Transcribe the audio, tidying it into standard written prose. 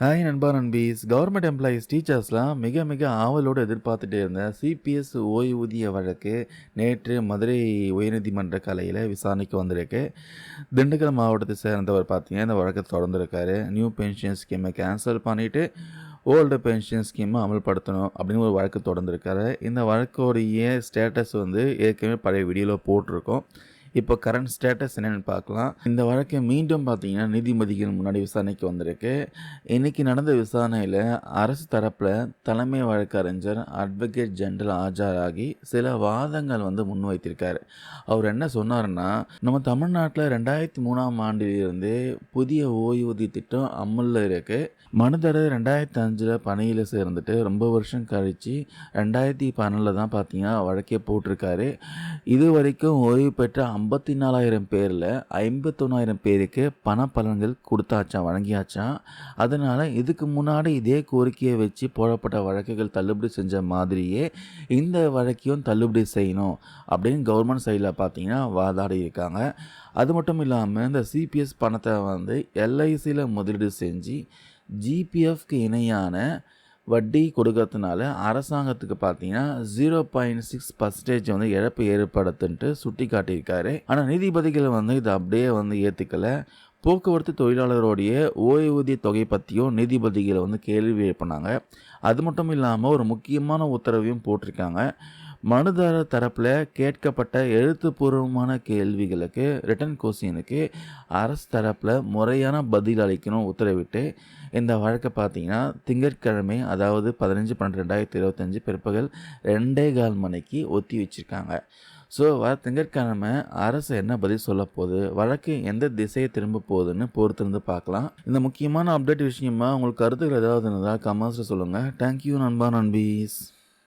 Hi நண்பா நண்பீஸ். Government employees டீச்சர்ஸ்லாம் மிக மிக ஆவலோடு எதிர்பார்த்துட்டே இருந்த சிபிஎஸ் ஓய்வூதிய வழக்கு நேற்று மதுரை உயர்நீதிமன்ற கலையில் விசாரணைக்கு வந்திருக்கு. திண்டுக்கல் மாவட்டத்தை சேர்ந்தவர் பார்த்தீங்கன்னா இந்த வழக்கை தொடர்ந்துருக்காரு. நியூ பென்ஷன் ஸ்கீமை கேன்சல் பண்ணிவிட்டு ஓல்டு பென்ஷன் ஸ்கீமை அமல்படுத்தணும் அப்படின்னு ஒரு வழக்கு தொடர்ந்துருக்காரு. இந்த வழக்கோடைய ஸ்டேட்டஸ் ஏற்கனவே பழைய வீடியோவில் போட்டிருக்கோம். இப்போ கரண்ட் ஸ்டேட்டஸ் என்னென்னு பார்க்கலாம். இந்த வழக்கை மீண்டும் பார்த்தீங்கன்னா நீதிபதிகள் முன்னாடி விசாரணைக்கு வந்திருக்கு. இன்றைக்கி நடந்த விசாரணையில் அரசு தரப்பில் தலைமை வழக்கறிஞர் அட்வொகேட் ஜெனரல் ஆஜராகி சில வாதங்கள் முன்வைத்திருக்காரு. அவர் என்ன சொன்னார்னா, நம்ம தமிழ்நாட்டில் 2003ஆம் ஆண்டிலிருந்து புதிய ஓய்வூதிய திட்டம் அமலில் இருக்குது. மனுதாரர் 2005 பணியில் சேர்ந்துட்டு ரொம்ப வருஷம் கழித்து 2012 தான் பார்த்தீங்கன்னா வழக்கே போட்டிருக்காரு. இது வரைக்கும் ஓய்வு பெற்ற 54,000 பேரில் 51,000 பேருக்கு பண பலன்கள் கொடுத்தாச்சான், வழங்கியாச்சான். அதனால் இதுக்கு முன்னாடி இதே கோரிக்கையை வச்சு போடப்பட்ட வழக்குகள் தள்ளுபடி செஞ்ச மாதிரியே இந்த வழக்கையும் தள்ளுபடி செய்யணும் அப்படின்னு கவர்மெண்ட் சைடில் பார்த்தீங்கன்னா வாதாடி இருக்காங்க. அது மட்டும் இல்லாமல் இந்த சிபிஎஸ் பணத்தை எல்ஐசியில் முதலீடு செஞ்சு ஜிபிஎஃப்க்கு இணையான வட்டி கொடுக்கறதுனால அரசாங்கத்துக்கு பார்த்தீங்கன்னா 0.6% இழப்பு ஏற்படுத்துன்ட்டு சுட்டி காட்டியிருக்காரு. ஆனால் நீதிபதிகள் இதை அப்படியே ஏற்றுக்கலை. போக்குவரத்து தொழிலாளருடைய ஓய்வூதிய தொகை பற்றியும் நீதிபதிகளை கேள்வி எழுப்பினாங்க. அது மட்டும் இல்லாமல் ஒரு முக்கியமான உத்தரவையும் போட்டிருக்காங்க. மனுதாரர் தரப்பில் கேட்கப்பட்ட எழுத்துப்பூர்வமான கேள்விகளுக்கு ரிட்டன் கொஸ்டினுக்கு அரசு தரப்பில் முறையான பதில் அளிக்கணும் உத்தரவிட்டு இந்த வழக்கை பார்த்தீங்கன்னா திங்கட்கிழமை, அதாவது 15/12/2025 பிற்பகல் 2:15 மணிக்கு ஒத்தி வச்சுருக்காங்க. ஸோ வர திங்கட்கிழமை அரசு என்ன பதில் சொல்ல போகுது, வழக்கு எந்த திசையை திரும்ப போகுதுன்னு பொறுத்திருந்து பார்க்கலாம். இந்த முக்கியமான அப்டேட் விஷயமா உங்களுக்கு கருத்துக்கள் ஏதாவது இருந்தால் கமெண்ட்ஸில் சொல்லுங்கள். தேங்க்யூ நண்பா நண்பீஸ்.